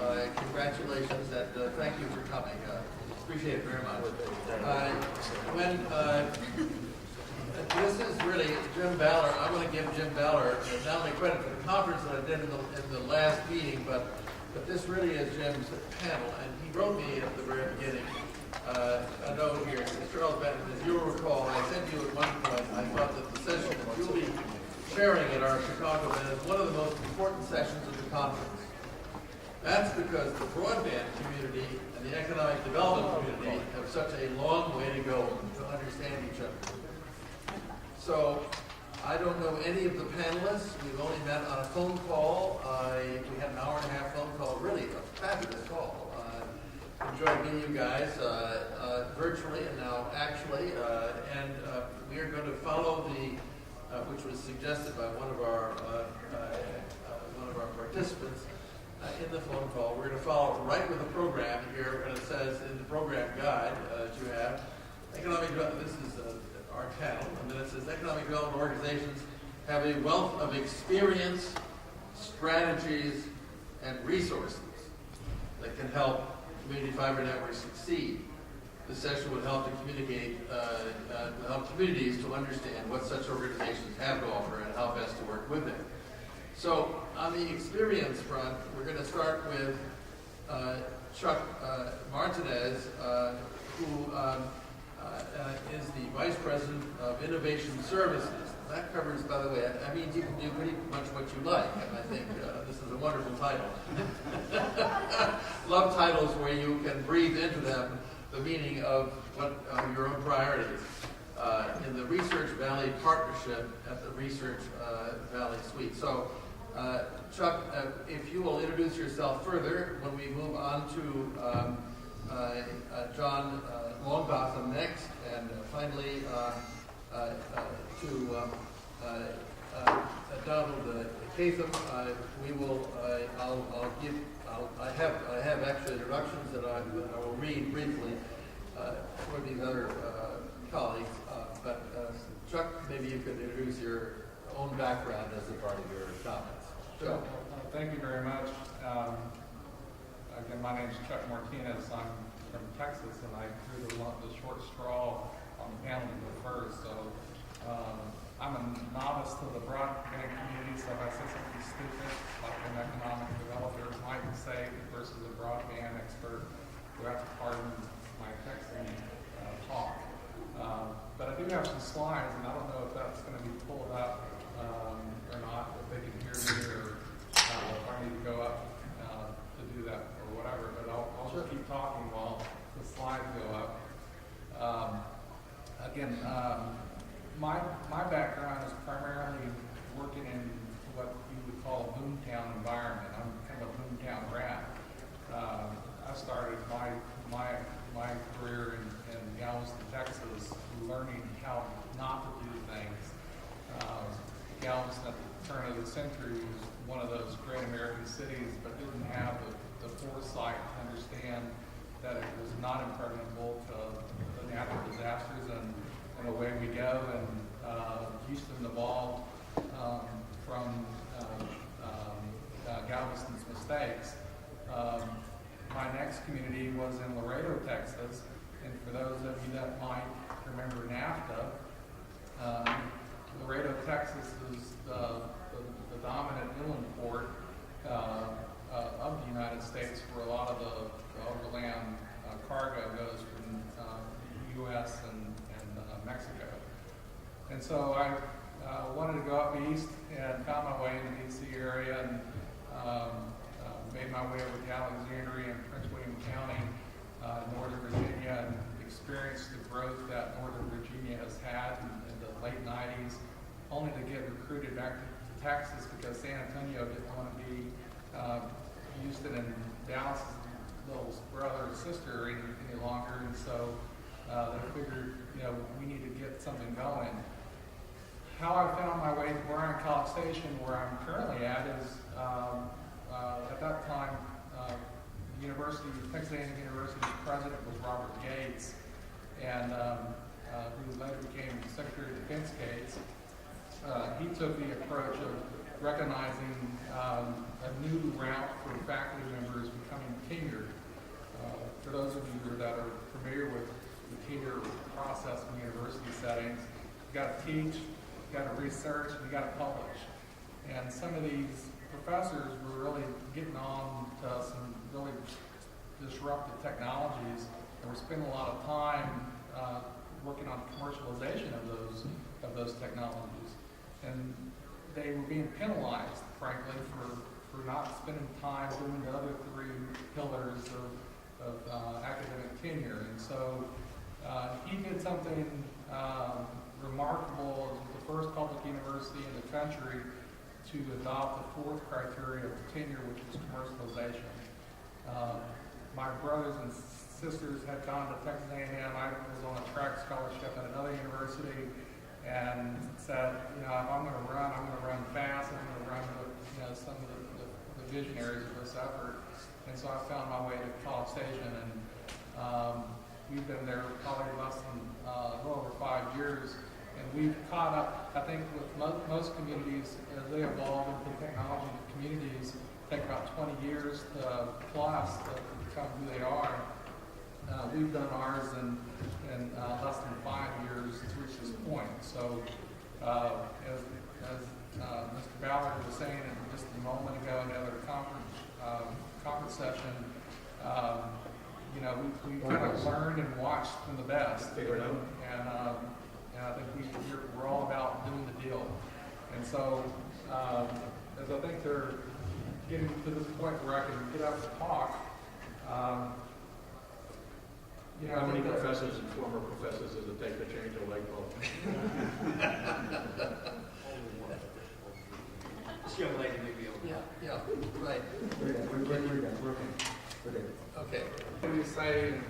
Congratulations and thank you for coming. Appreciate it very much. This is really Jim Baller. I want to give Jim Baller not only credit for the conference that I did in the last meeting, but this really is Jim's panel. And he wrote me at the very beginning a note here. Mr. Benton, as you'll recall, I said to you at one point, I thought that the session that you'll be chairing at our Chicago event is one of the most important sessions of the conference. That's because the broadband community and the economic development community have such a long way to go to understand each other. So I don't know any of the panelists. We've only met on a phone call. We had an hour-and-a-half phone call, really a fabulous call. Enjoyed meeting you guys virtually and now actually. We are going to follow which was suggested by one of our participants in the phone call. We're going to follow right with the program here, and it says in the program guide that you have, economic development. This is our panel, and then it says economic development organizations have a wealth of experience, strategies, and resources that can help community fiber networks succeed. This session would help to communicate, help communities to understand what such organizations have to offer and how best to work with them. So on the experience front, we're going to start with Chuck Martinez, who is the Vice President of Innovation Services. That covers, by the way, that means you can do pretty much what you like, and I think this is a wonderful title. Love titles where you can breathe into them the meaning of what your own priorities. In the Research Valley Partnership at the Research Valley Suite. So, Chuck, if you will introduce yourself further when we move on to John Longbottom next, and finally to Donald Catham. We will. I have actually introductions that I will read briefly for these other colleagues. But Chuck, maybe you could introduce your own background as a part of your comments. Sure. Thank you very much. Again, my name is Chuck Martinez. I'm from Texas, and I drew the short straw on the panel to go first. So I'm a novice to the broadband community, so if I say something stupid, like an economic developer might say, versus a broadband expert, you have to pardon my Texan talk. But I do have some slides, and I don't know if that's going to be pulled up or not, if they can hear me, or if I need to go up to do that or whatever. But I'll just keep talking while the slides go up. Again, my background is primarily working in what you would call a boomtown environment. I'm kind of a boomtown grad. I started my career in Galveston, Texas, learning how not to do things. Galveston at the turn of the century was one of those great American cities, but didn't have the foresight to understand that it was not impregnable to the natural disasters, and away we go. And Houston evolved from Galveston's mistakes. My next community was in Laredo, Texas, and for those of you that might remember NAFTA, Laredo, Texas is the dominant inland port of the United States, where a lot of the overland cargo goes from the U.S. and Mexico. And so I wanted to go up east and found my way in the D.C. area, and made my way over to Alexandria and Prince William County, Northern Virginia, and experienced the growth that Northern Virginia has had in the late 90s, only to get recruited back to Texas because San Antonio didn't want to be Houston and Dallas' little brother or sister any longer, and so they figured, we need to get something going. How I found my way to Bryan College Station, where I'm currently at, is at that time, Texas A&M University's president was Robert Gates, and who later became Secretary of Defense Gates. He took the approach of recognizing a new route for faculty members becoming familiar with the tenure process in university settings. You got to teach, you got to research, and you got to publish. And some of these professors were really getting on to some really disruptive technologies, and we're spending a lot of time working on commercialization of those technologies. And they were being penalized, frankly, for not spending time doing the other three pillars of academic tenure. And so he did something remarkable as the first public university in the country to adopt the fourth criteria of tenure, which is commercialization. My brothers and sisters had gone to Texas A&M. I was on a track scholarship at another university, and said, if I'm going to run fast. I'm going to run with some of the visionaries of this effort. And so I found my way to College Station, and we've been there probably less than a little over 5 years. And we've caught up, I think, with most communities as they evolve into technology communities. Take about 20 years plus to become who they are. We've done ours in less than 5 years to reach this point. So, as Mr. Ballard was saying just a moment ago in another conference session, we kind of learned and watched from the best, and I think we're all about doing the deal. And so, as I think they're getting to this point where I can get up and talk. How many professors and former professors does it take to change a light bulb? This young lady may be able to. Yeah, right. Okay. What we say in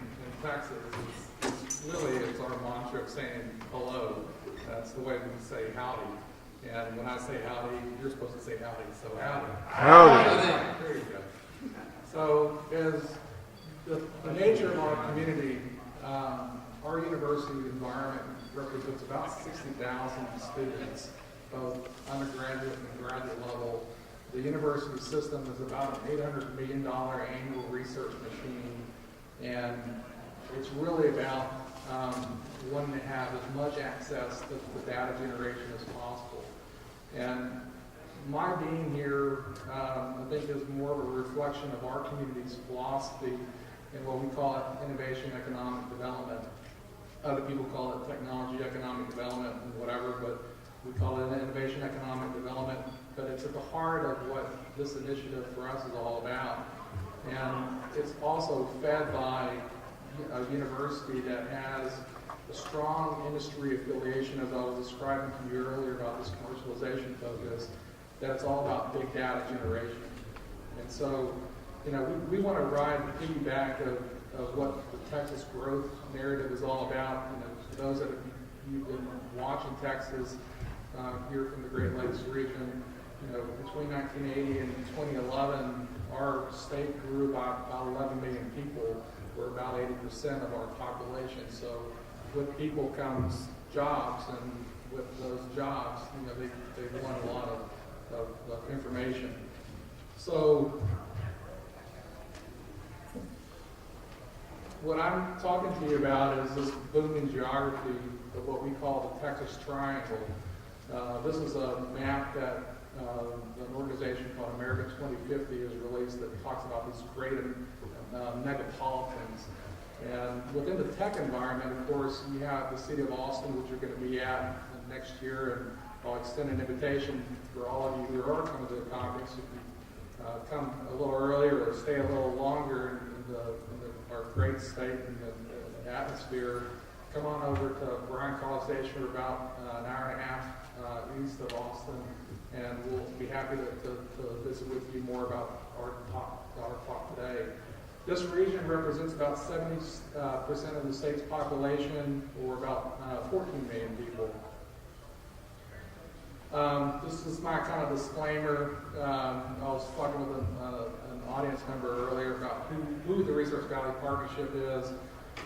Texas is really it's our mantra of saying hello. That's the way we say howdy. And when I say howdy, you're supposed to say howdy. So howdy. Howdy. There you go. So as the nature of our community, our university environment represents about 60,000 students, both undergraduate and graduate level. The university system is about an $800 million annual research machine, and it's really about wanting to have as much access to data generation as possible. And my being here, I think, is more of a reflection of our community's philosophy and what we call it innovation economic development. Other people call it technology economic development and whatever, but we call it innovation economic development. But it's at the heart of what this initiative for us is all about. And it's also fed by a university that has a strong industry affiliation, as I was describing to you earlier about this commercialization focus, that it's all about big data generation. And so, we want to ride the piggyback of what the Texas growth narrative is all about. For those that you've been watching Texas here from the Great Lakes region, between 1980 and 2011, our state grew by about 11 million people. We're about 80% of our population. So with people comes jobs, and with those jobs, they want a lot of information. So what I'm talking to you about is this booming geography of what we call the Texas Triangle. This is a map that an organization called America 2050 has released that talks about these great megapolitans. And within the tech environment, of course, you have the city of Austin, which you're going to be at next year, and I'll extend an invitation for all of you who are coming to the conference. If you come a little earlier or stay a little longer in our great state and the atmosphere, come on over to Bryan College Station. We're about an hour and a half east of Austin, and we'll be happy to visit with you more about our talk today. This region represents about 70% of the state's population, or about 14 million people. This is my kind of disclaimer. I was talking with an audience member earlier about who the Research Valley Partnership is.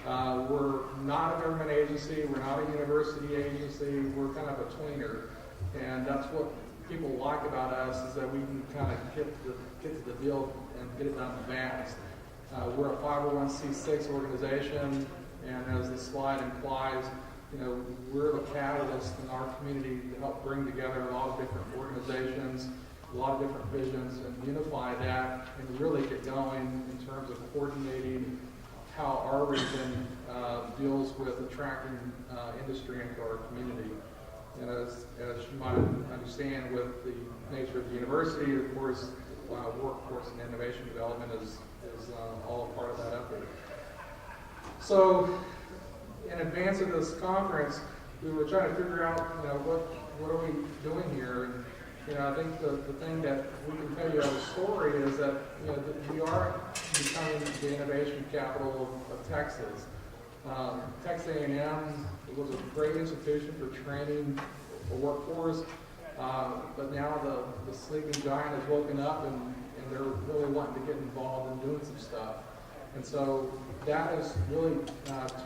We're not a government agency. We're not a university agency. We're kind of a tweener. And that's what people like about us, is that we can kind of get to the deal and get it done fast. We're a 501c6 organization. And as the slide implies, we're the catalyst in our community to help bring together a lot of different organizations, a lot of different visions, and unify that and really get going in terms of coordinating how our region deals with attracting industry into our community. And as you might understand, with the nature of the university, of course, workforce and innovation development is all a part of that effort. So, in advance of this conference, we were trying to figure out, what are we doing here? And, I think the thing that we can tell you as a story is that, we are becoming the innovation capital of Texas. Texas A&M was a great institution for training a workforce, but now the sleeping giant has woken up and they're really wanting to get involved in doing some stuff. And so that has really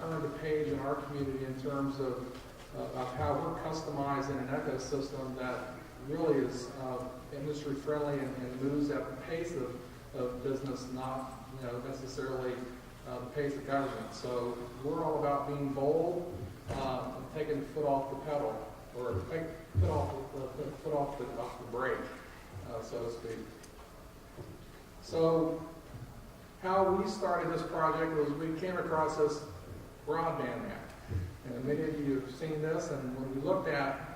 turned a page in our community in terms of how we're customizing an ecosystem that really is industry friendly and moves at the pace of business, not necessarily the pace of government. So we're all about being bold and taking the foot off the pedal, or take the foot off the brake, so to speak. So how we started this project was we came across this broadband map. And many of you have seen this, and when we looked at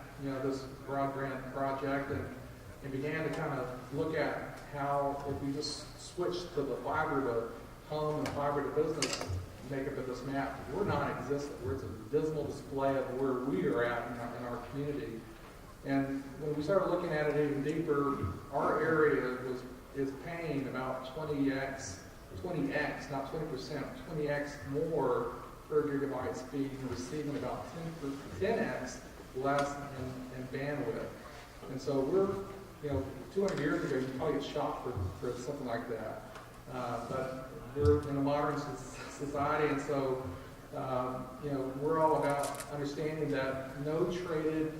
this broadband project and began to kind of look at how if we just switched to the fiber to home and fiber to business makeup of this map, we're non-existent. It's a dismal display of where we are at in our community. And when we started looking at it even deeper, our area is paying about 20x, not 20%, 20x more per gigabyte speed and receiving about 10x less in bandwidth. And so we're, 200 years ago, you probably get shot for something like that. But we're in a modern society, and so, we're all about understanding that no traded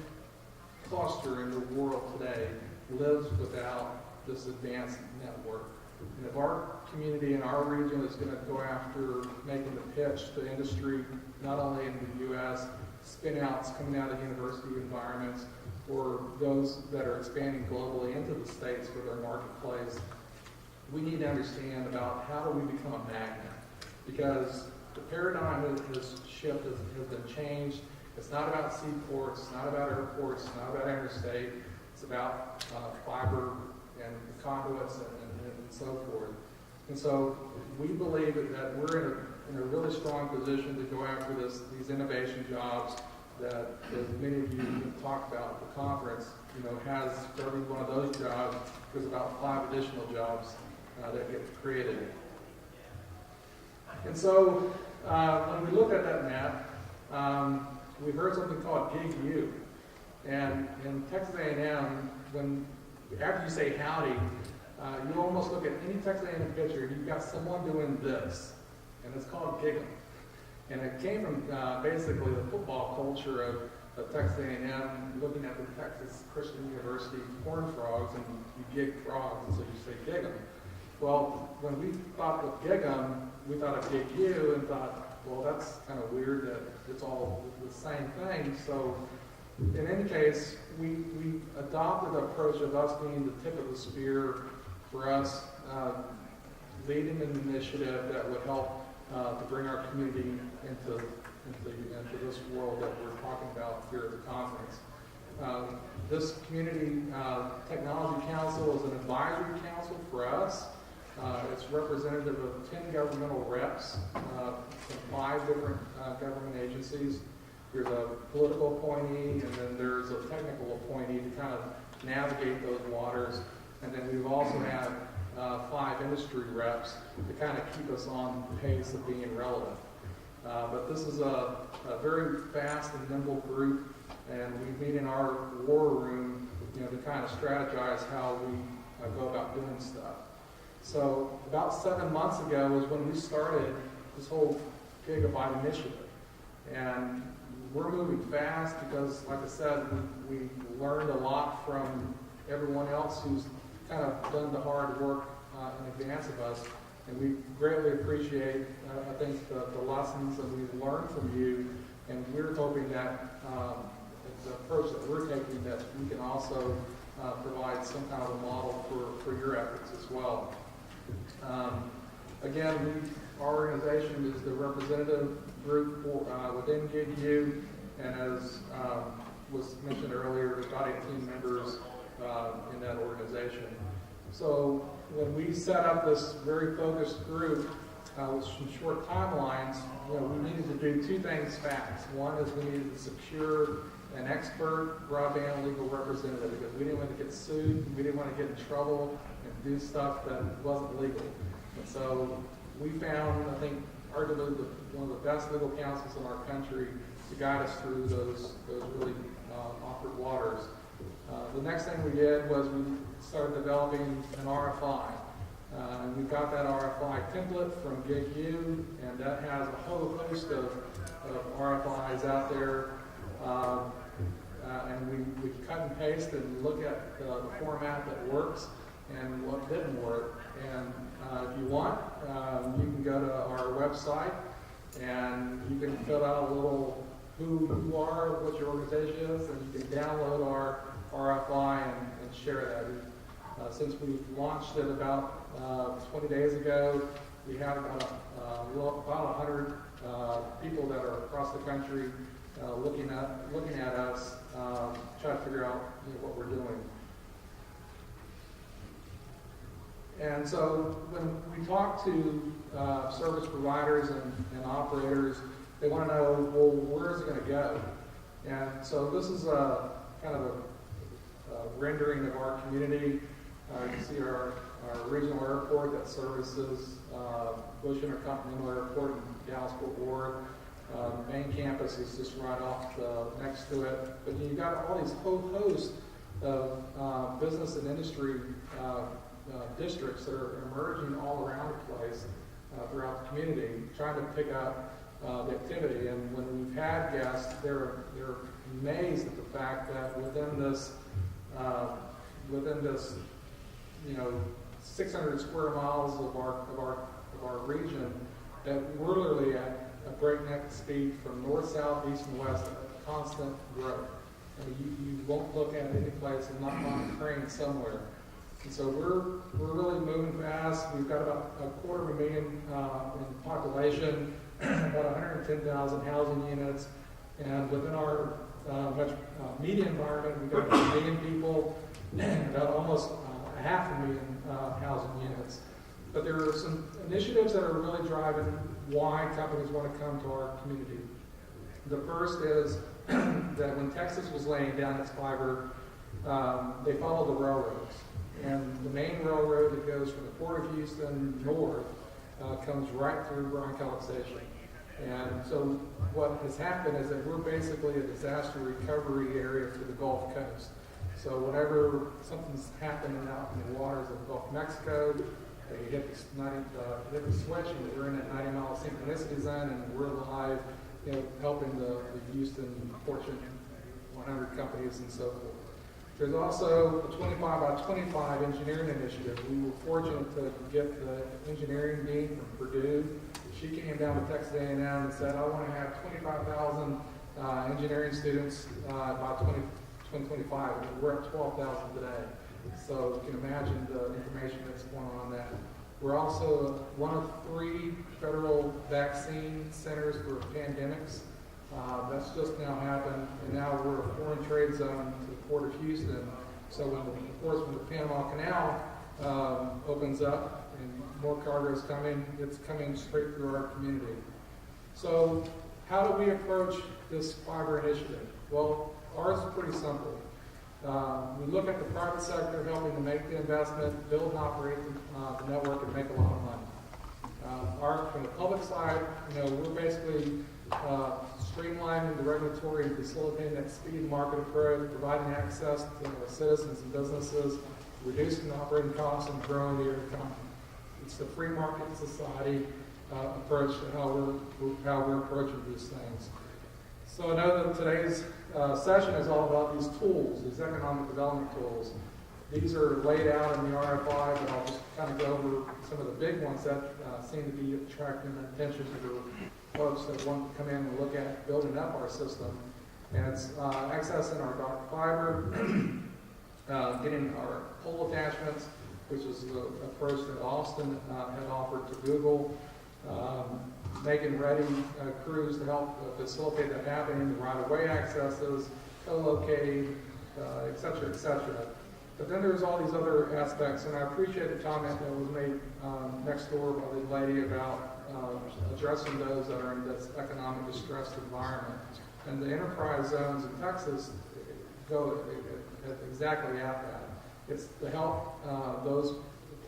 cluster in the world today lives without this advanced network. And if our community and our region is going to go after making the pitch to industry, not only in the U.S., spin-outs coming out of university environments, or those that are expanding globally into the states for their marketplace, we need to understand about how do we become a magnet. Because the paradigm has shifted, has been changed. It's not about seaports, it's not about airports, it's not about interstate. It's about fiber and conduits and so forth. And so we believe that we're in a really strong position to go after these innovation jobs that, as many of you have talked about at the conference, has for every one of those jobs, there's about 5 additional jobs that get created. And so when we looked at that map, we heard something called Gig U. And in Texas A&M, after you say howdy, you almost look at any Texas A&M picture, and you've got someone doing this, and it's called gigging. And it came from basically the football culture of Texas A&M, looking at the Texas Christian University Corn Frogs, and you gig frogs, and so you say gig 'em. Well, when we thought of gig 'em, we thought of Gig U and thought, well, that's kind of weird that it's all the same thing. So in any case, we adopted the approach of us being the tip of the spear for us, leading an initiative that would help to bring our community into this world that we're talking about here at the conference. This Community Technology Council is an advisory council for us. It's representative of 10 governmental reps from 5 different government agencies. There's a political appointee, and then there's a technical appointee to kind of navigate those waters. And then we've also had 5 industry reps to kind of keep us on the pace of being relevant. But this is a very fast and nimble group, and we meet in our war room, to kind of strategize how we go about doing stuff. So about 7 months ago was when we started this whole Gigabyte initiative. And we're moving fast because, like I said, we learned a lot from everyone else who's kind of done the hard work in advance of us. And we greatly appreciate, I think, the lessons that we've learned from you, and we're hoping that the approach that we're taking, that we can also provide some kind of a model for your efforts as well. Again, our organization is the representative group within GIGU, and as was mentioned earlier, there's about 18 members in that organization. So when we set up this very focused group with some short timelines, we needed to do two things fast. One is we needed to secure an expert broadband legal representative, because we didn't want to get sued, we didn't want to get in trouble and do stuff that wasn't legal. And so we found, I think, arguably one of the best legal counsels in our country to guide us through those really awkward waters. The next thing we did was we started developing an RFI. And we got that RFI template from GIGU, and that has a whole host of RFIs out there. And we cut and paste and look at the format that works and what didn't work. And if you want, you can go to our website and you can fill out a little who you are, what your organization is, and you can download our RFI and share that. Since we launched it about 20 days ago, we have about 100 people that are across the country looking at us, trying to figure out what we're doing. And so when we talk to service providers and operators, they want to know, well, where is it going to go? And so this is a kind of a rendering of our community. You can see our regional airport that services Bush Intercontinental Airport in Dallas-Fort Worth. Main campus is just right off next to it. But you've got all these whole host of business and industry districts that are emerging all around the place throughout the community, trying to pick up the activity. And when we've had guests, they're amazed at the fact that within this 600 square miles of our region, that we're literally at a breakneck speed from north, south, east, and west, constant growth. I mean, you won't look at any place and not find a crane somewhere. And so we're really moving fast. We've got about 250,000 in population, about 110,000 housing units, and within our media environment, we've got 1 million people, and about almost 500,000 housing units. But there are some initiatives that are really driving why companies want to come to our community. The first is that when Texas was laying down its fiber, they followed the railroads. And the main railroad that goes from the Port of Houston north comes right through Bryan College Station. And so what has happened is that we're basically a disaster recovery area for the Gulf Coast. So whenever something's happening out in the waters of the Gulf of Mexico, they hit the switch, and we're in that 90-mile synchronicity zone, and we're live, helping the Houston Fortune 100 companies and so forth. There's also a 25 by 25 engineering initiative. We were fortunate to get the engineering dean from Purdue. She came down to Texas A&M and said, I want to have 25,000 engineering students by 2025. And we're at 12,000 today. So you can imagine the information that's going on that. We're also one of 3 federal vaccine centers for pandemics. That's just now happened, and now we're a foreign trade zone to the Port of Houston. So when the Panama Canal opens up and more cargo is coming, it's coming straight through our community. So how do we approach this fiber initiative? Well, ours is pretty simple. We look at the private sector helping to make the investment, build and operate the network, and make a lot of money. From the public side, we're basically streamlining the regulatory and facilitating that speed and market approach, providing access to our citizens and businesses, reducing operating costs, and growing the economy. It's the free market society approach to how we're approaching these things. So I know that today's session is all about these tools, these economic development tools. These are laid out in the RFI, but I'll just kind of go over some of the big ones that seem to be attracting attention to the folks that want to come in and look at building up our system. And it's accessing our dark fiber, getting our pole attachments, which is the approach that Austin had offered to Google, making ready crews to help facilitate that happening, the right-of-way accesses, co-locating, et cetera, et cetera. But then there's all these other aspects, and I appreciate the comment that was made next door by the lady about addressing those that are in this economic distressed environment. And the enterprise zones in Texas go exactly at that. It's to help those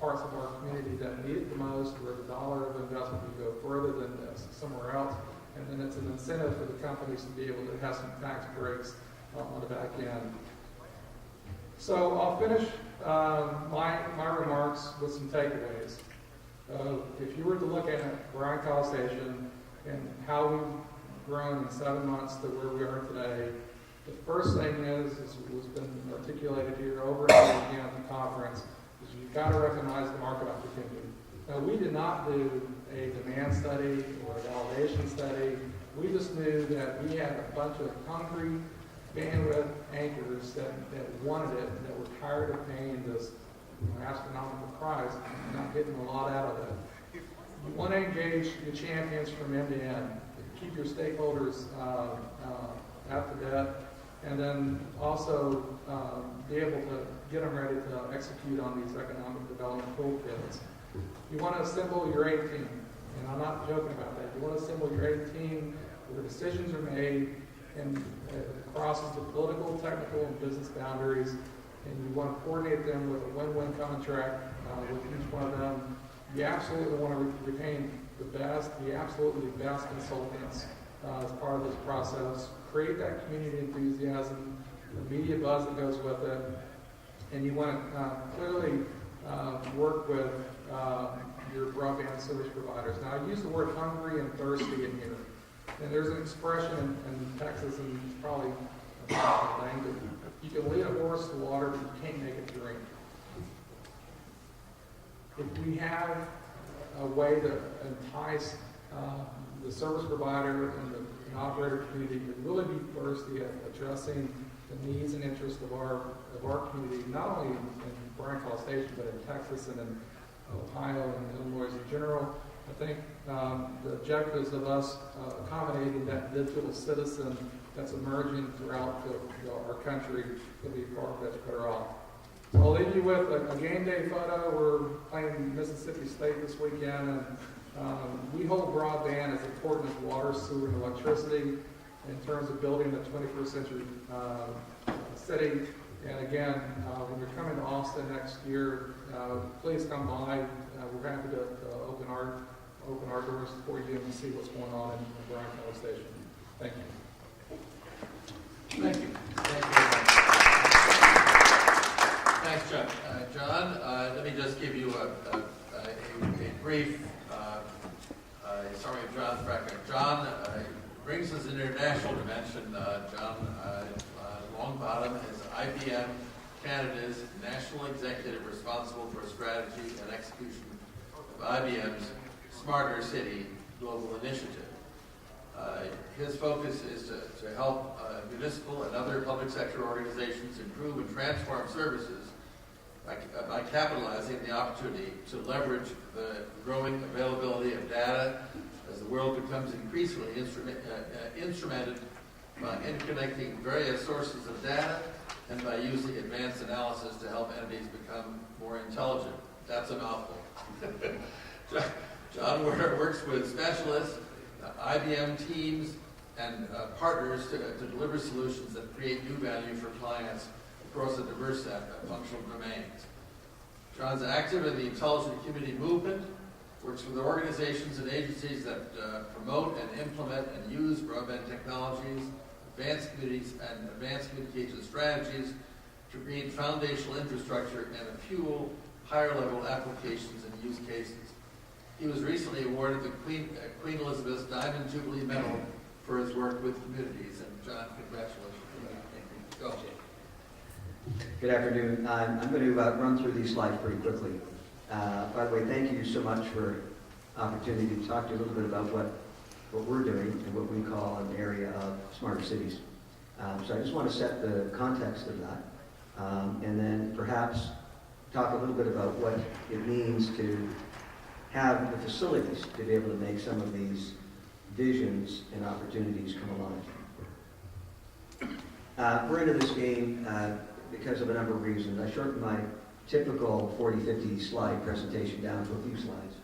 parts of our community that need it the most, where the dollar of investment would go further than this somewhere else. And then it's an incentive for the companies to be able to have some tax breaks on the back end. So I'll finish my remarks with some takeaways. If you were to look at Bryan College Station and how we've grown in 7 months to where we are today, the first thing is what's been articulated here over and over again at the conference, is you've got to recognize the market opportunity. Now, we did not do a demand study or a validation study. We just knew that we had a bunch of hungry bandwidth anchors that wanted it, that were tired of paying this astronomical price and not getting a lot out of it. You want to engage the champions from end to end. Keep your stakeholders at the debt, and then also be able to get them ready to execute on these economic development toolkits. You want to assemble your A team, and I'm not joking about that. You want to assemble your A team where decisions are made and it crosses the political, technical, and business boundaries, and you want to coordinate them with a win-win contract with each one of them. You absolutely want to retain the best, the absolutely best consultants as part of this process. Create that community enthusiasm, the media buzz that goes with it, and you want to clearly work with your broadband service providers. Now, I use the word hungry and thirsty in here. And there's an expression in Texas, and it's probably a language. You can lead a horse to water, but you can't make it drink. If we have a way to entice the service provider and the operator community to really be thirsty at addressing the needs and interests of our community, not only in Bryan College Station, but in Texas and in Ohio and Illinois in general, I think the objectives of us accommodating that digital citizen that's emerging throughout our country will be far better off. So I'll leave you with a game day photo. We're playing Mississippi State this weekend, and we hold broadband as important as water, sewer, and electricity in terms of building the 21st century city. And again, when you're coming to Austin next year, please come by. We're happy to open our doors for you and see what's going on in Bryan College Station. Thank you. Thank you. Thank you. Thanks, John. John, let me just give you a brief summary of John's background. John brings us an international dimension. John Longbottom is IBM Canada's national executive responsible for strategy and execution of IBM's Smarter City Global Initiative. His focus is to help municipal and other public sector organizations improve and transform services by capitalizing the opportunity to leverage the growing availability of data as the world becomes increasingly instrumented by interconnecting various sources of data and by using advanced analysis to help entities become more intelligent. That's a mouthful. John works with specialists, IBM teams, and partners to deliver solutions that create new value for clients across a diverse set of functional domains. John's active in the intelligent community movement, works with organizations and agencies that promote and implement and use broadband technologies, advanced communication strategies to create foundational infrastructure and to fuel higher-level applications and use cases. He was recently awarded the Queen Elizabeth's Diamond Jubilee Medal for his work with communities. And John, congratulations. Go. Good afternoon. I'm going to run through these slides pretty quickly. By the way, thank you so much for opportunity to talk to you a little bit about what we're doing and what we call an area of smarter cities. So I just want to set the context of that, and then perhaps talk a little bit about what it means to have the facilities to be able to make some of these visions and opportunities come alive. We're into this game because of a number of reasons. I shortened my typical 40, 50 slide presentation down to a few slides.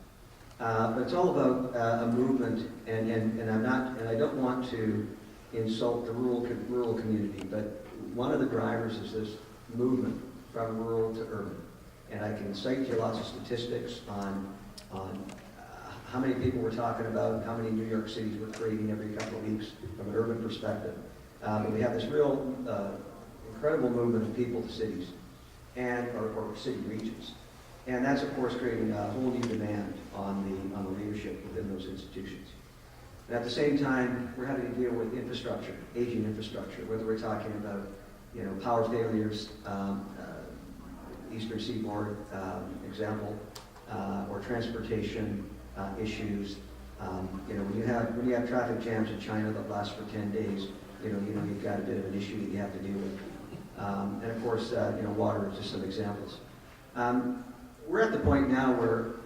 But it's all about a movement, and I don't want to insult the rural community, but one of the drivers is this movement from rural to urban. And I can cite you lots of statistics on how many people we're talking about, how many New York cities we're creating every couple of weeks from an urban perspective. And we have this real incredible movement of people to cities or city regions. And that's, of course, creating a whole new demand on the leadership within those institutions. And at the same time, we're having to deal with infrastructure, aging infrastructure, whether we're talking about, power failures, Eastern Seaboard example, or transportation issues. When you have traffic jams in China that last for 10 days, you've got a bit of an issue that you have to deal with. And of course, water is just some examples. We're at the point now where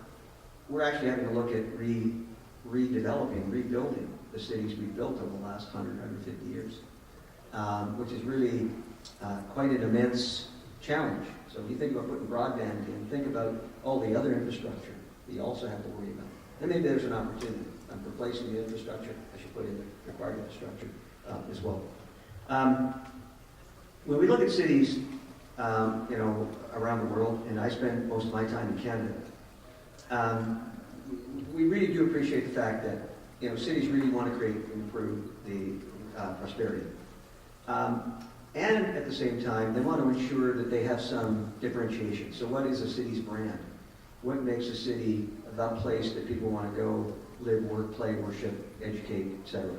we're actually having to look at redeveloping, rebuilding the cities we've built over the last 100, 150 years, which is really quite an immense challenge. So if you think about putting broadband in, think about all the other infrastructure that you also have to worry about. And maybe there's an opportunity. Replacing the infrastructure, I should put in the required infrastructure as well. When we look at cities, around the world, and I spend most of my time in Canada, we really do appreciate the fact that cities really want to create and improve the prosperity. And at the same time, they want to ensure that they have some differentiation. So what is a city's brand? What makes a city the place that people want to go, live, work, play, worship, educate, etc.?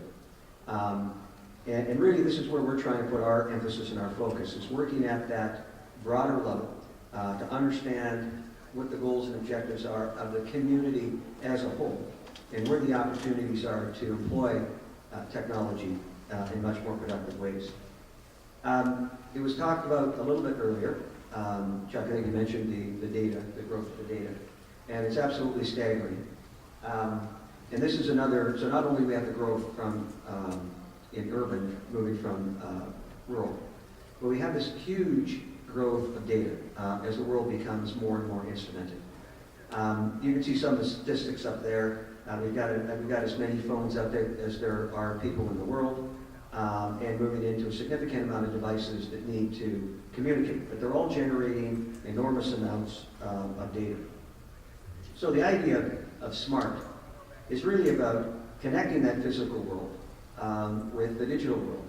And really, this is where we're trying to put our emphasis and our focus, is working at that broader level to understand what the goals and objectives are of the community as a whole, and where the opportunities are to employ technology in much more productive ways. It was talked about a little bit earlier. Chuck, I think you mentioned the data, the growth of the data, and it's absolutely staggering. And this is another, so not only we have to grow from in urban, moving from rural, but we have this huge growth of data as the world becomes more and more instrumented. You can see some of the statistics up there. We've got as many phones out there as there are people in the world, and moving into a significant amount of devices that need to communicate, but they're all generating enormous amounts of data. So the idea of smart is really about connecting that physical world with the digital world,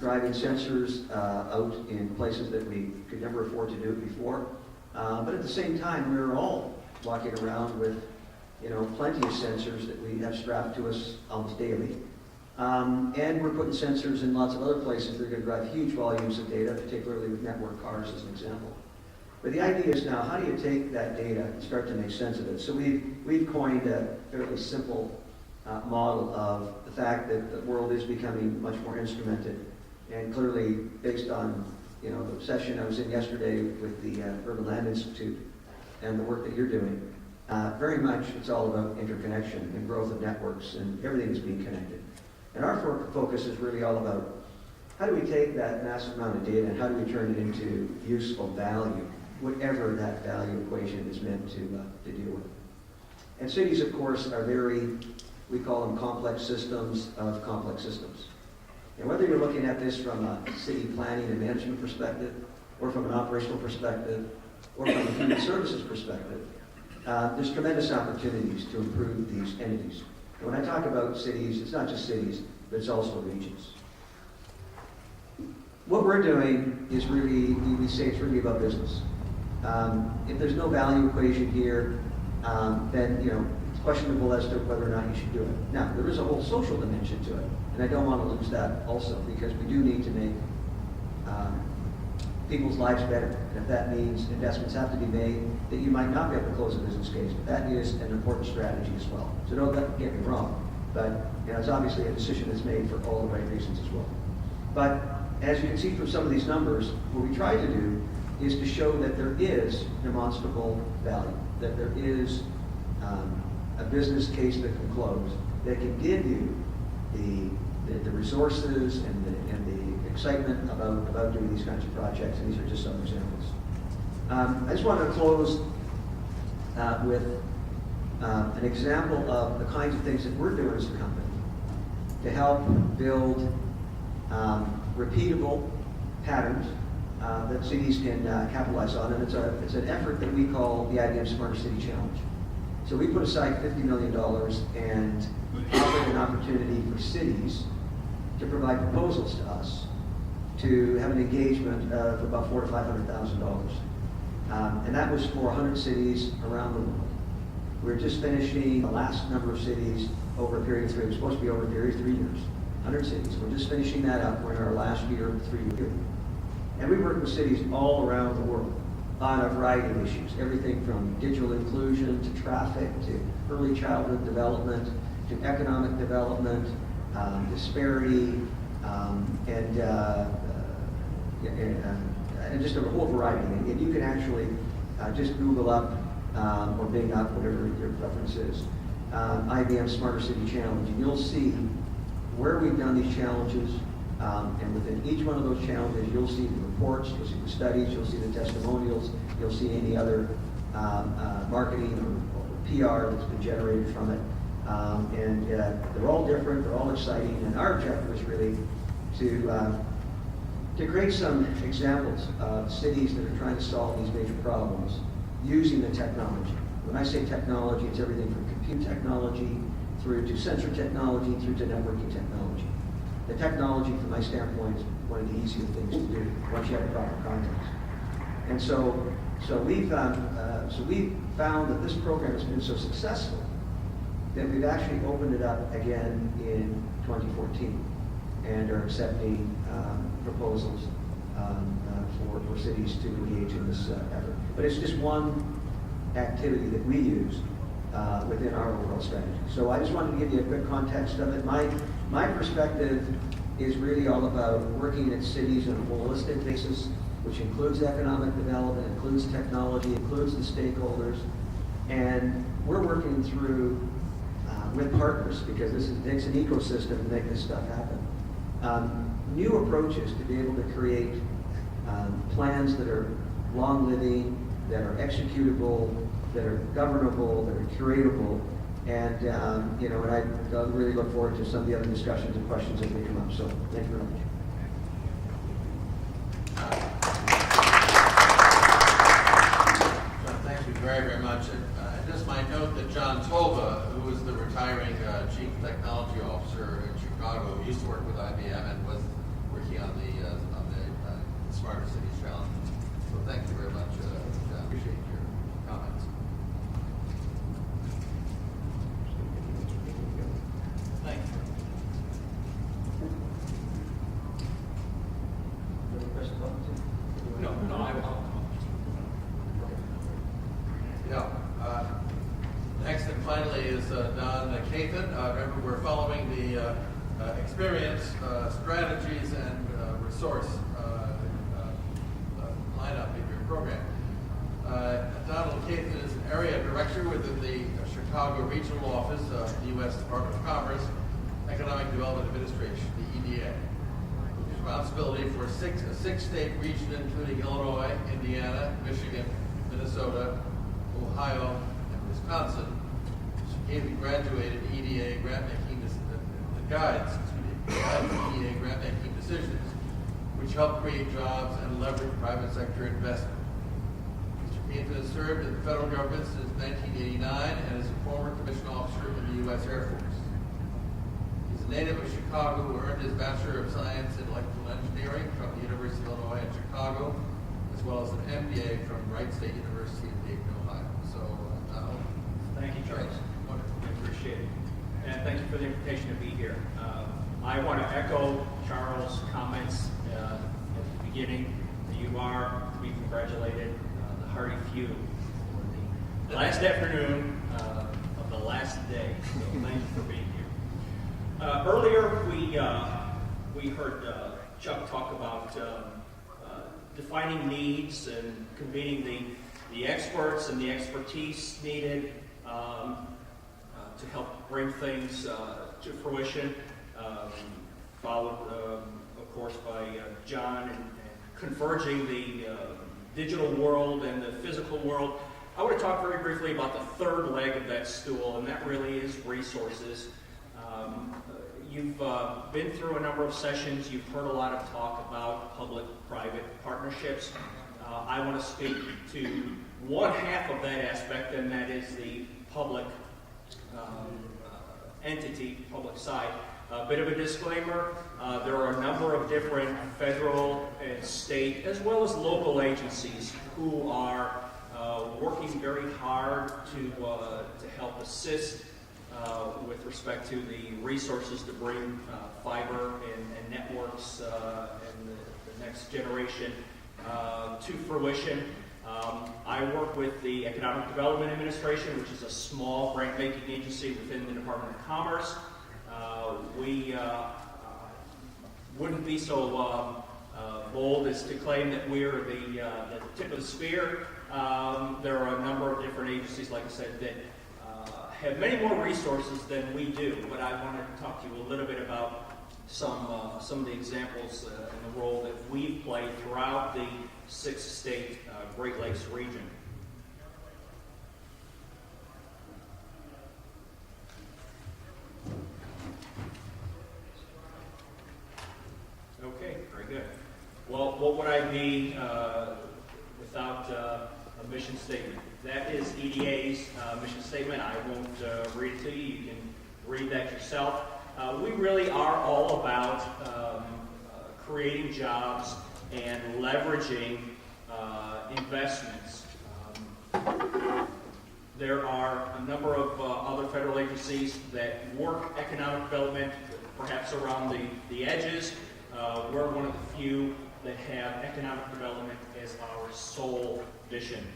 driving sensors out in places that we could never afford to do it before. But at the same time, we're all walking around with, plenty of sensors that we have strapped to us almost daily. And we're putting sensors in lots of other places that are going to drive huge volumes of data, particularly with network cars as an example. But the idea is now, how do you take that data and start to make sense of it? So we've coined a fairly simple model of the fact that the world is becoming much more instrumented, and clearly based on the session I was in yesterday with the Urban Land Institute and the work that you're doing, very much it's all about interconnection and growth of networks, and everything is being connected. And our focus is really all about how do we take that massive amount of data and how do we turn it into useful value, whatever that value equation is meant to deal with. And cities, of course, are we call them complex systems of complex systems. And whether you're looking at this from a city planning and management perspective, or from an operational perspective, or from a human services perspective, there's tremendous opportunities to improve these entities. And when I talk about cities, it's not just cities, but it's also regions. What we're doing is really, we say it's really about business. If there's no value equation here, then it's questionable as to whether or not you should do it. Now, there is a whole social dimension to it, and I don't want to lose that also, because we do need to make people's lives better. And if that means investments have to be made, that you might not be able to close a business case, but that is an important strategy as well. So don't get me wrong, but it's obviously a decision that's made for all the right reasons as well. But as you can see from some of these numbers, what we try to do is to show that there is demonstrable value, that there is a business case that can close, that can give you the resources and the excitement about doing these kinds of projects, and these are just some examples. I just want to close with an example of the kinds of things that we're doing as a company to help build repeatable patterns that cities can capitalize on, and it's an effort that we call the IBM Smarter City Challenge. So we put aside $50 million and offered an opportunity for cities to provide proposals to us to have an engagement of about $400,000 to $500,000. And that was for 100 cities around the world. We're just finishing the last number of cities over a period of 3 years. It's supposed to be over a period of 3 years. 100 cities. We're just finishing that up. We're in our last year, 3-year period. And we work with cities all around the world on a variety of issues. Everything from digital inclusion to traffic to early childhood development to economic development, disparity, and just a whole variety. And you can actually just Google up or Bing up, whatever your preference is, IBM Smarter City Challenge, and you'll see where we've done these challenges, and within each one of those challenges, you'll see the reports, you'll see the studies, you'll see the testimonials, you'll see any other marketing or PR that's been generated from it. And they're all different, they're all exciting, and our objective is really to create some examples of cities that are trying to solve these major problems using the technology. When I say technology, it's everything from compute technology through to sensor technology through to networking technology. The technology, from my standpoint, is one of the easier things to do once you have a proper context. And so we've found that this program has been so successful that we've actually opened it up again in 2014 and are accepting proposals for cities to engage in this effort. But it's just one activity that we use within our overall strategy. So I just wanted to give you a quick context of it. My perspective is really all about working at cities on a holistic basis, which includes economic development, includes technology, includes the stakeholders, and we're working through with partners, because it takes an ecosystem to make this stuff happen. New approaches to be able to create plans that are long-living, that are executable, that are governable, that are curatable, and and I really look forward to some of the other discussions and questions as they come up. So thank you very much. John, thank you very, very much. I just might note that John Tova, who was the retiring Chief Technology Officer in Chicago, who used to work with IBM and was working on the Smarter Cities Challenge. So thank you very much, John. Appreciate your comments. Thank you. No, I will. Yeah. Next and finally is Don Cathan. Remember, we're following the experience, strategies, and resource lineup in your program. Donald Cathan is an area director within the Chicago Regional Office of the U.S. Department of Commerce, Economic Development Administration, the EDA. Responsibility for a six-state region, including Illinois, Indiana, Michigan, Minnesota, Ohio, and Wisconsin. Cathan graduated EDA grant-making guides EDA grant-making decisions, which help create jobs and leverage private sector investment. Mr. Cathan has served in the federal government since 1989 and is a former commissioned officer in the U.S. Air Force. He's a native of Chicago who earned his Bachelor of Science in Electrical Engineering from the University of Illinois in Chicago, as well as an MBA from Wright State University in Dayton, Ohio. So, Donald. Thank you, Charles. Wonderful. I appreciate it. And thank you for the invitation to be here. I want to echo Charles' comments at the beginning. The you are to be congratulated, the Hardy Few, for the last afternoon of the last day. So thank you for being here. Earlier, we heard Chuck talk about defining needs and convening the experts and the expertise needed to help bring things to fruition, followed, of course, by John and converging the digital world and the physical world. I want to talk very briefly about the third leg of that stool, and that really is resources. You've been through a number of sessions. You've heard a lot of talk about public-private partnerships. I want to speak to one half of that aspect, and that is the public entity, public side. A bit of a disclaimer, there are a number of different federal and state as well as local agencies who are working very hard to help assist with respect to the resources to bring fiber and networks and the next generation to fruition. I work with the Economic Development Administration, which is a small grant-making agency within the Department of Commerce. We wouldn't be so bold as to claim that we're the tip of the spear. There are a number of different agencies, like I said, that have many more resources than we do. But I want to talk to you a little bit about some of the examples and the role that we've played throughout the 6-state Great Lakes region. Okay, very good. Well, what would I be without a mission statement? That is EDA's mission statement. I won't read it to you. You can read that yourself. We really are all about creating jobs and leveraging investments. There are a number of other federal agencies that work economic development, perhaps around the edges. We're one of the few that have economic development as our sole mission.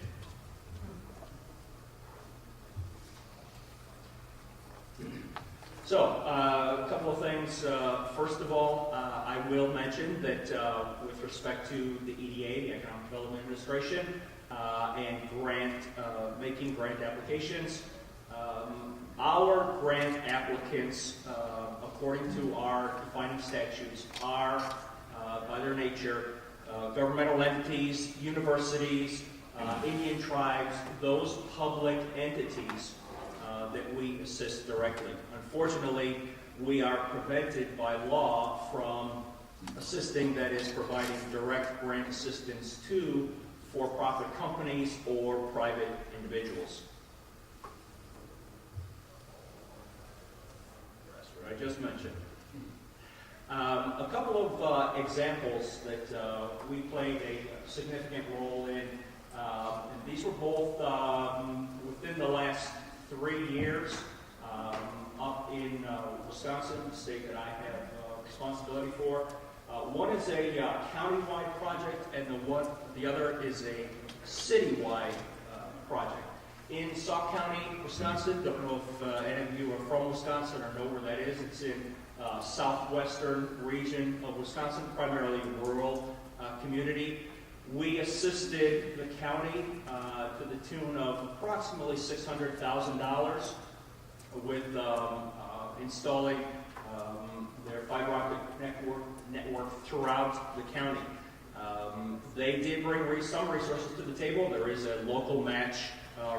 So, a couple of things. First of all, I will mention that with respect to the EDA, the Economic Development Administration, and making grant applications, our grant applicants, according to our defining statutes, are, by their nature, governmental entities, universities, Indian tribes, those public entities that we assist directly. Unfortunately, we are prevented by law from assisting, that is, providing direct grant assistance to for-profit companies or private individuals. That's what I just mentioned. A couple of examples that we played a significant role in, and these were both within the last 3 years, up in Wisconsin, the state that I have responsibility for. One is a county-wide project, and the other is a city-wide project. In Sauk County, Wisconsin, don't know if any of you are from Wisconsin or know where that is. It's in southwestern region of Wisconsin, primarily rural community. We assisted the county to the tune of approximately $600,000 with installing their fiber optic network throughout the county. They did bring some resources to the table. There is a local match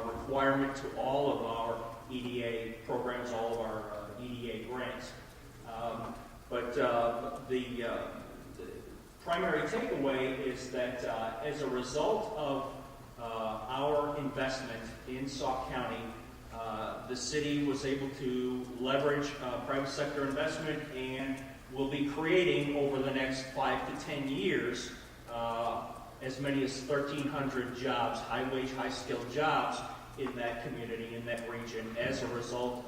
requirement to all of our EDA programs, all of our EDA grants. But the primary takeaway is that as a result of our investment in Sauk County, the city was able to leverage private sector investment and will be creating over the next 5 to 10 years as many as 1,300 jobs, high-wage, high-skilled jobs in that community, in that region, as a result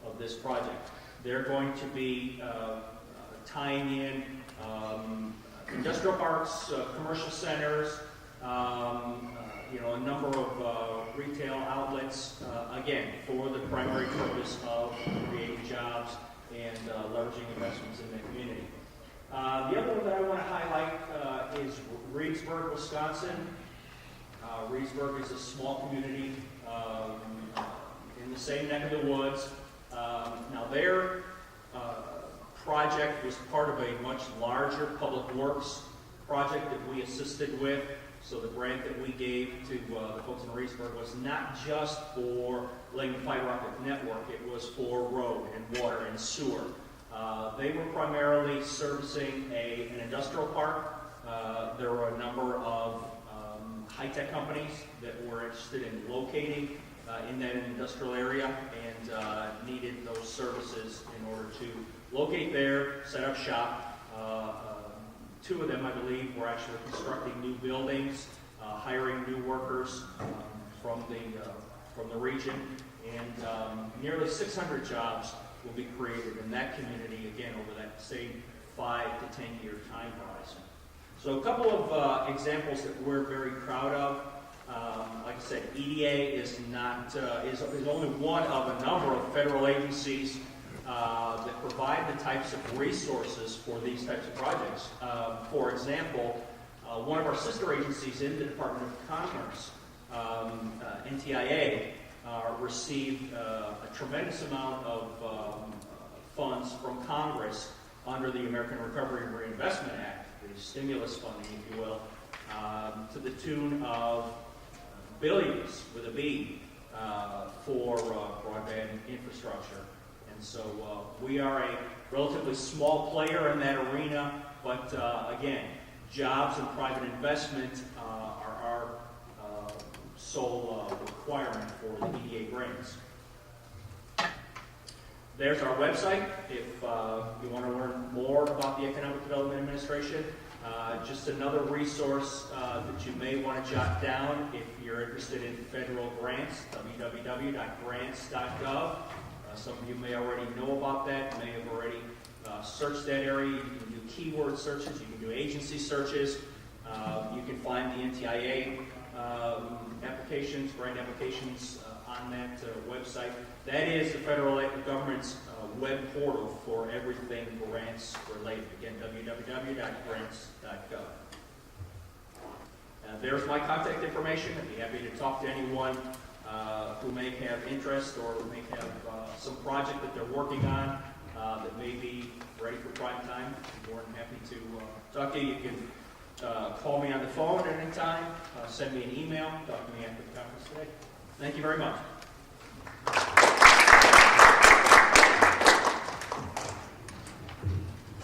of this project. They're going to be tying in industrial parks, commercial centers, a number of retail outlets, again, for the primary purpose of creating jobs and leveraging investments in the community. The other one that I want to highlight is Reedsburg, Wisconsin. Reedsburg is a small community in the same neck of the woods. Now their project was part of a much larger public works project that we assisted with. So the grant that we gave to the folks in Reedsburg was not just for laying the fiber optic network, it was for road and water and sewer. They were primarily servicing an industrial park. There were a number of high-tech companies that were interested in locating in that industrial area and needed those services in order to locate there, set up shop. Two of them, I believe, were actually constructing new buildings, hiring new workers from the region, and nearly 600 jobs will be created in that community, again, over that same 5 to 10 year time horizon. So a couple of examples that we're very proud of. Like I said, EDA is only one of a number of federal agencies that provide the types of resources for these types of projects. For example, one of our sister agencies in the Department of Commerce, NTIA, received a tremendous amount of funds from Congress under the American Recovery and Reinvestment Act, the stimulus funding, if you will, to the tune of billions, with a B, for broadband infrastructure. And so we are a relatively small player in that arena, but again, jobs and private investment are our sole requirement for the EDA grants. There's our website if you want to learn more about the Economic Development Administration. Just another resource that you may want to jot down if you're interested in federal grants, www.grants.gov. Some of you may already know about that, may have already searched that area. You can do keyword searches, you can do agency searches. You can find the NTIA applications, grant applications on that website. That is the federal government's web portal for everything grants related. Again, www.grants.gov. There's my contact information. I'd be happy to talk to anyone who may have interest or may have some project that they're working on that may be ready for prime time. I'm more than happy to talk to you. You can call me on the phone at any time, send me an email, talk to me after the conference today. Thank you very much.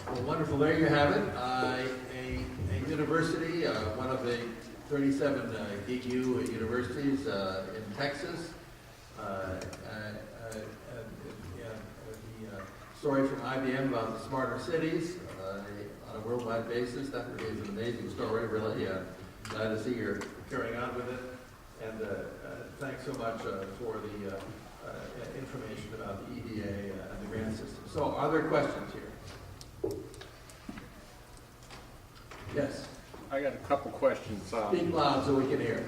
Well, wonderful. There you have it. A university, one of the 37 GEU universities in Texas. The story from IBM about the smarter cities on a worldwide basis. That really is an amazing story. Really glad to see you're carrying on with it. And thanks so much for the information about the EDA and the grant system. So, are there questions here? Yes. I got a couple questions. Speak loud so we can hear.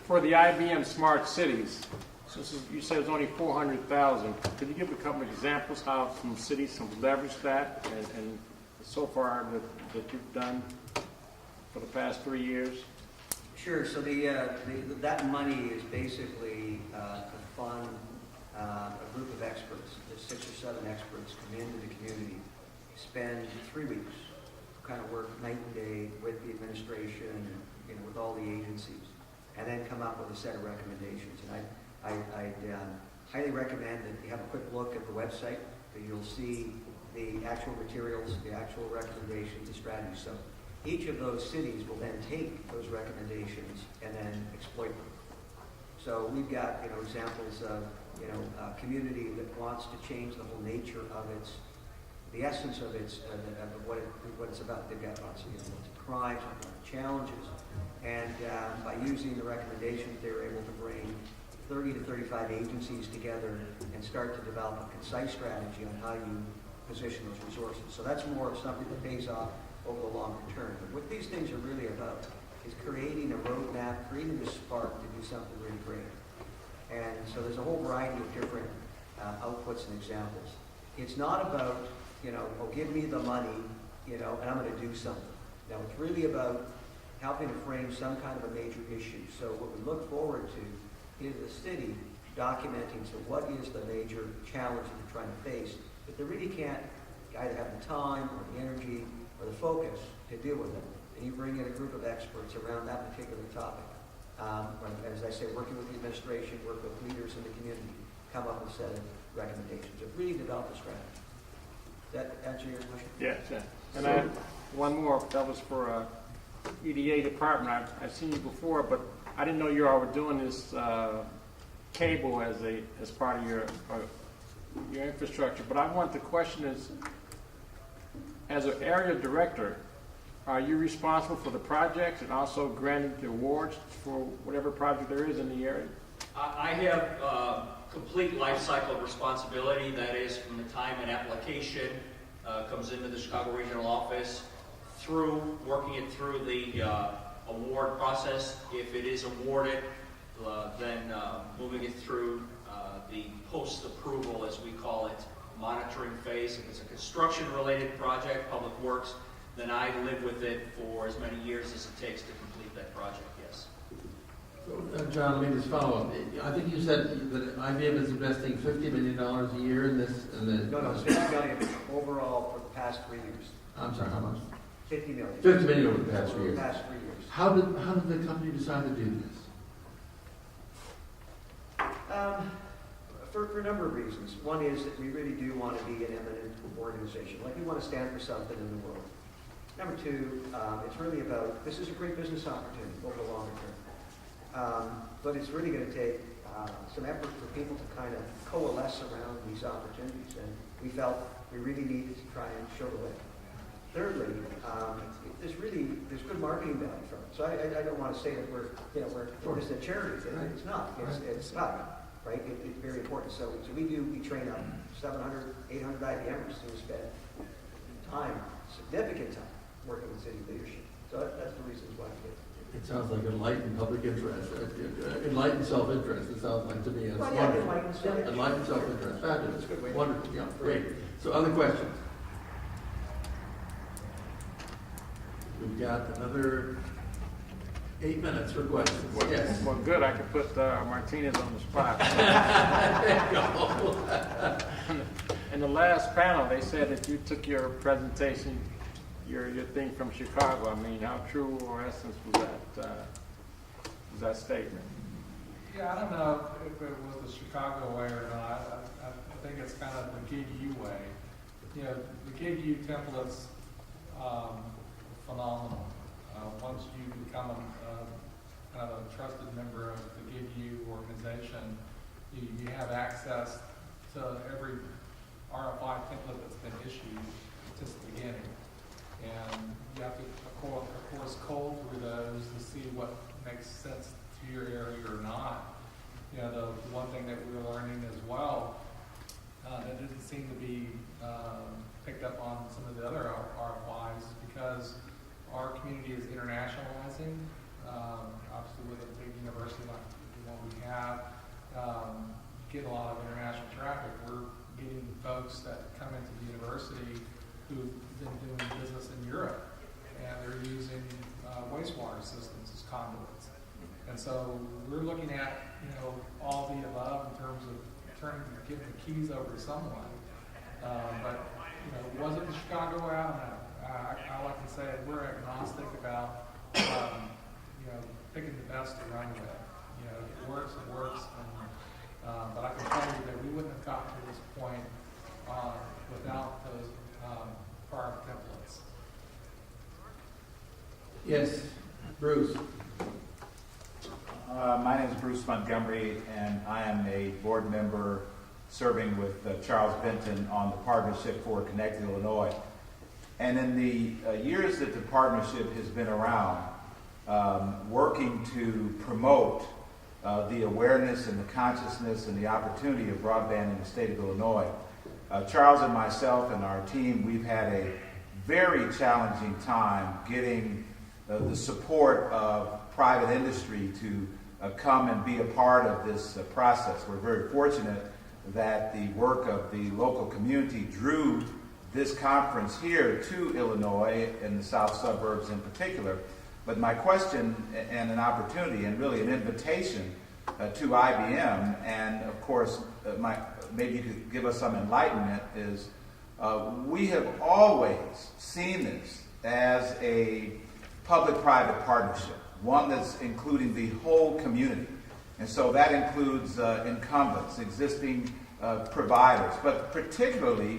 For the IBM Smart Cities, since you said it's only 400,000, could you give a couple of examples how some cities have leveraged that and so far that you've done for the past 3 years? Sure. So that money is basically to fund a group of experts. There's 6 or 7 experts come into the community, spend 3 weeks, kind of work night and day with the administration and with all the agencies, and then come up with a set of recommendations. And I'd highly recommend that you have a quick look at the website, that you'll see the actual materials, the actual recommendations, the strategies. So each of those cities will then take those recommendations and then exploit them. So we've got examples of a community that wants to change the whole nature of the essence of what it's about. They've got lots of crimes, lots of challenges, and by using the recommendations, they were able to bring 30 to 35 agencies together and start to develop a concise strategy on how you position those resources. So that's more of something that pays off over the longer term. But what these things are really about is creating a roadmap, creating the spark to do something really great. And so there's a whole variety of different outputs and examples. It's not about, oh, give me the money, and I'm going to do something. Now, it's really about helping to frame some kind of a major issue. So what we look forward to is the city documenting, so what is the major challenge that they're trying to face, but they really can't either have the time or the energy or the focus to deal with it. And you bring in a group of experts around that particular topic. As I say, working with the administration, work with leaders in the community, come up with a set of recommendations. It really develop a strategy. Does that answer your question? Yes, yeah. And I have one more. That was for EDA department. I've seen you before, but I didn't know you all were doing this cable as part of your infrastructure. But I want the question is, as an area director, are you responsible for the projects and also granting the awards for whatever project there is in the area? I have complete life cycle responsibility. That is, from the time an application comes into the Chicago Regional Office, through working it through the award process. If it is awarded, then moving it through the post-approval, as we call it, monitoring phase. If it's a construction-related project, public works, then I live with it for as many years as it takes to complete that project, yes. So, John, let me just follow up. I think you said that IBM is investing $50 million a year in this. No, it's $50 million overall for the past 3 years. I'm sorry, how much? $50 million. $50 million over the past 3 years. Past 3 years. How did the company decide to do this? For a number of reasons. One is that we really do want to be an eminent organization. Like, we want to stand for something in the world. Number two, it's really about, this is a great business opportunity over the longer term. But it's really going to take some effort for people to kind of coalesce around these opportunities. And we felt we really needed to try and show the way. Thirdly, there's good marketing value from it. So I don't want to say that we're just a charity. It's not. It's not. Right? It's very important. So we train up 700, 800 IBMers who spend significant time working with city leadership. So that's the reasons why we get it. It sounds like enlightened public interest, enlightened self-interest. It sounds like to me. Well, yeah, enlightened self-interest. Fabulous. That's a good way. Wonderful. Yeah, great. So, other questions? We've got another 8 minutes for questions. Yes. Well, good. I could put Martinez on the spot. There you go. In the last panel, they said that you took your presentation, your thing from Chicago. I mean, how true or essence was that statement? Yeah, I don't know if it was the Chicago way or not. I think it's kind of the GigaU way. The GigaU template's phenomenal. Once you become kind of a trusted member of the GigaU organization, you have access to every RFI template that's been issued since the beginning. And you have to, of course, cull through those to see what makes sense to your area or not. The one thing that we were learning as well, that didn't seem to be picked up on some of the other RFIs, because our community is internationalizing. Obviously, with a big university like the one we have, get a lot of international traffic. We're getting folks that come into the university who've been doing business in Europe, and they're using wastewater systems as conduits. And so we're looking at all the above in terms of giving the keys over to someone. But was it the Chicago way? I don't know. I like to say we're agnostic about picking the best to run with. If it works, it works. And, but I can tell you that we wouldn't have gotten to this point without those prior templates. Yes, Bruce. My name is Bruce Montgomery, and I am a board member serving with Charles Benton on the Partnership for Connected Illinois. And in the years that the partnership has been around, working to promote the awareness and the consciousness and the opportunity of broadband in the state of Illinois, Charles and myself and our team, we've had a very challenging time getting the support of private industry to come and be a part of this process. We're very fortunate that the work of the local community drew this conference here to Illinois and the south suburbs in particular. But my question and an opportunity and really an invitation to IBM, and of course maybe you could give us some enlightenment, is we have always seen this as a public-private partnership, one that's including the whole community. And so that includes incumbents, existing providers, but particularly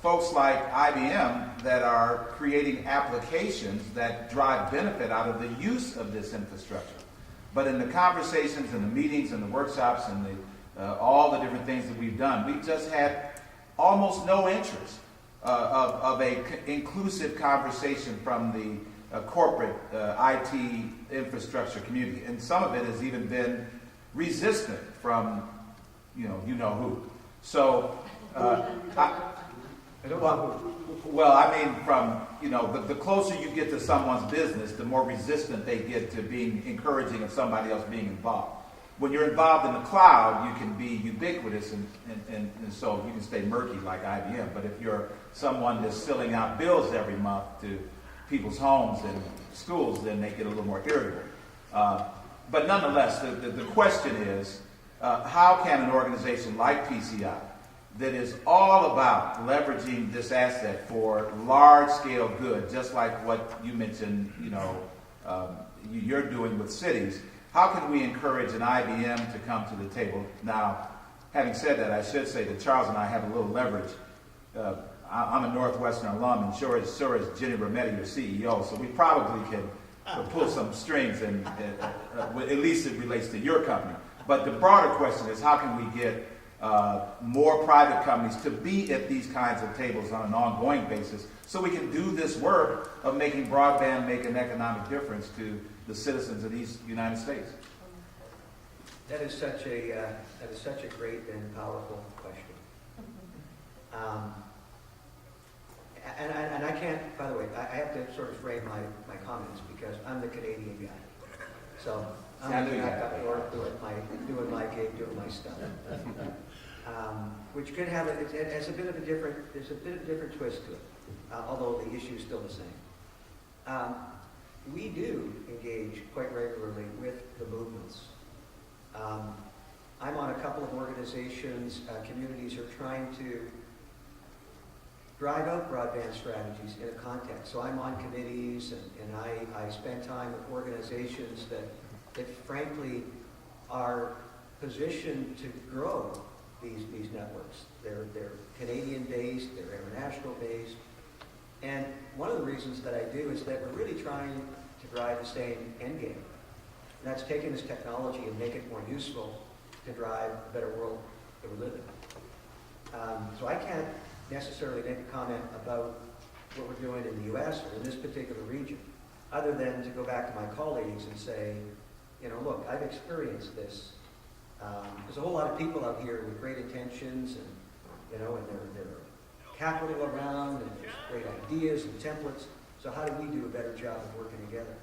folks like IBM that are creating applications that drive benefit out of the use of this infrastructure. But in the conversations and the meetings and the workshops and all the different things that we've done, we've just had almost no interest of a inclusive conversation from the corporate IT infrastructure community. And some of it has even been resistant from you know who. So well, I mean, from, the closer you get to someone's business, the more resistant they get to being encouraging of somebody else being involved. When you're involved in the cloud, you can be ubiquitous and so you can stay murky like IBM. But if you're someone that's filling out bills every month to people's homes and schools, then they get a little more irritable. But nonetheless, the question is, how can an organization like PCI, that is all about leveraging this asset for large-scale good, just like what you mentioned, you're doing with cities, how can we encourage an IBM to come to the table? Now, having said that, I should say that Charles and I have a little leverage. I'm a Northwestern alum, and so is Jenny Rometty, your CEO, so we probably can pull some strings, and at least it relates to your company. But the broader question is, how can we get more private companies to be at these kinds of tables on an ongoing basis so we can do this work of making broadband make an economic difference to the citizens of these United States? That is such a great and powerful question. And I can't, by the way, I have to sort of frame my comments because I'm the Canadian guy. So I'm back up north doing my gig, doing my stuff. Which could have it's a bit of a different twist to it, although the issue is still the same. We do engage quite regularly with the movements. I'm on a couple of organizations, communities are trying to drive out broadband strategies in a context. So I'm on committees and I spend time with organizations that frankly are positioned to grow these networks. They're Canadian-based, they're international-based. And one of the reasons that I do is that we're really trying to drive the same end game. And that's taking this technology and make it more useful to drive a better world that we live in. So I can't necessarily make a comment about what we're doing in the U.S. or in this particular region, other than to go back to my colleagues and say, look, I've experienced this. There's a whole lot of people out here with great intentions and, and they're capital around and there's great ideas and templates. So how do we do a better job of working together?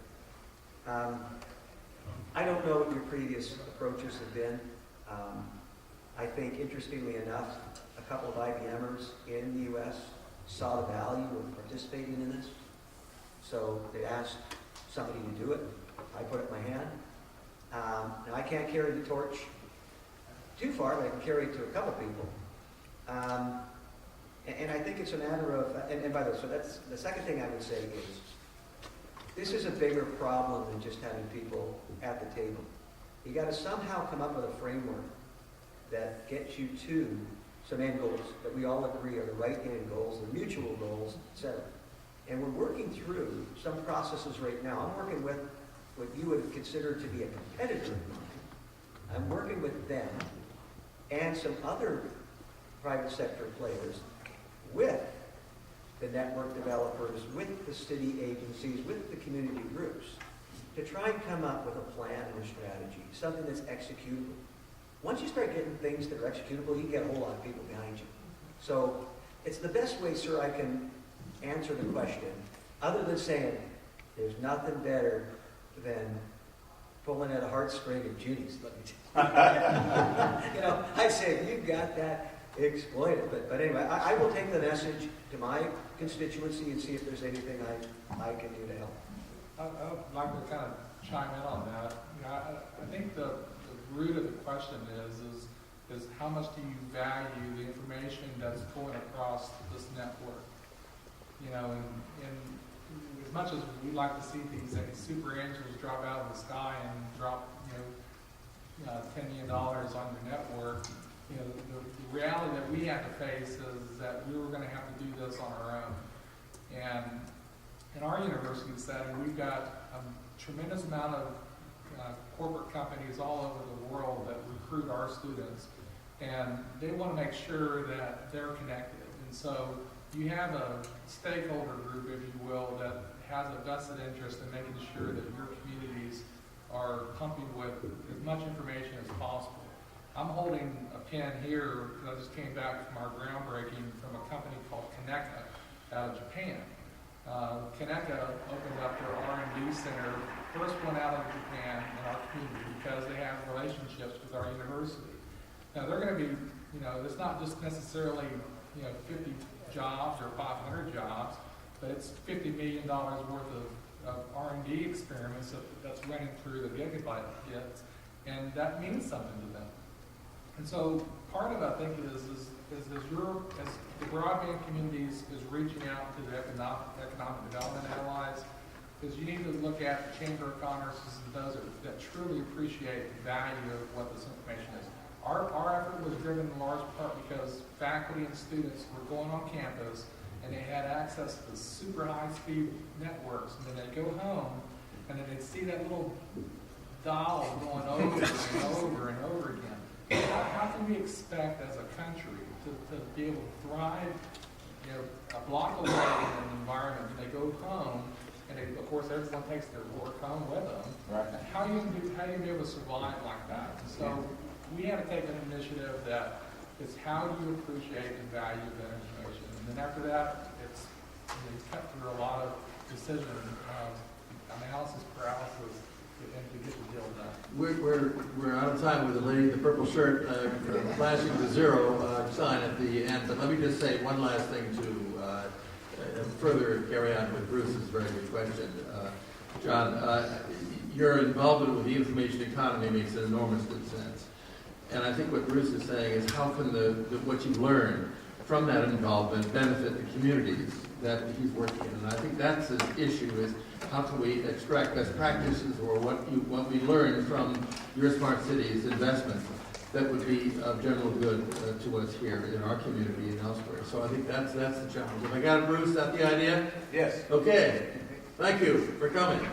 I don't know what your previous approaches have been. I think, interestingly enough, a couple of IBMers in the U.S. saw the value of participating in this. So they asked somebody to do it. I put up my hand. Now, I can't carry the torch too far, but I can carry it to a couple of people. And I think it's a matter of, and by the way, so that's the second thing I would say is, this is a bigger problem than just having people at the table. You got to somehow come up with a framework that gets you to some end goals that we all agree are the right end goals, the mutual goals, etc. And we're working through some processes right now. I'm working with what you would consider to be a competitor of mine. I'm working with them and some other private sector players with the network developers, with the city agencies, with the community groups, to try and come up with a plan and a strategy, something that's executable. Once you start getting things that are executable, you get a whole lot of people behind you. So it's the best way, sir, I can answer the question, other than saying, there's nothing better than pulling at a heartstring at Judy's, let me tell you. You know, I say, if you've got that, exploit it. But anyway, I will take the message to my constituency and see if there's anything I can do to help. I'd like to kind of chime in on that. You know, I think the root of the question is how much do you value the information that's going across this network? You know, and as much as we like to see these super angels drop out of the sky and drop, $10 million on your network, you know, the reality that we have to face is that we were going to have to do this on our own. And in our university setting, we've got a tremendous amount of corporate companies all over the world that recruit our students, and they want to make sure that they're connected. And so you have a stakeholder group, if you will, that has a vested interest in making sure that your communities are pumping with as much information as possible. I'm holding a pen here because I just came back from our groundbreaking from a company called Kaneka out of Japan. Kaneka opened up their R&D center, first one out of Japan in our community because they have relationships with our university. Now they're going to be, it's not just necessarily, 50 jobs or 500 jobs, but it's $50 million worth of R&D experiments that's running through the gigabyte kits, and that means something to them. And so part of it, I think, is as the broadband communities is reaching out to the economic development allies, is you need to look at the Chamber of Commerce and those that truly appreciate the value of what this information is. Our effort was driven in large part because faculty and students were going on campus and they had access to the super high-speed networks, and then they'd go home and then they'd see that little dial going over and over and over again. How can we expect as a country to be able to thrive, a block away in an environment, and they go home, and of course everyone takes their work home with them. Right. How do you be able to survive like that? And so we had to take an initiative that is how do you appreciate the value of that information, and then after that, it's you cut through a lot of decision analysis paralysis and to get the deal done. We're out of time with the lady in the purple shirt flashing the zero sign at the end. But let me just say one last thing to further carry on with Bruce's very good question. John, your involvement with the information economy makes an enormous good sense. And I think what Bruce is saying is how can what you've learned from that involvement benefit the communities that he's working in. And I think that's the issue is how can we extract best practices or what we learned from your smart cities investment that would be of general good to us here in our community and elsewhere. So I think that's the challenge. Have I got it, Bruce? Is that the idea? Yes. Okay. Thank you for coming.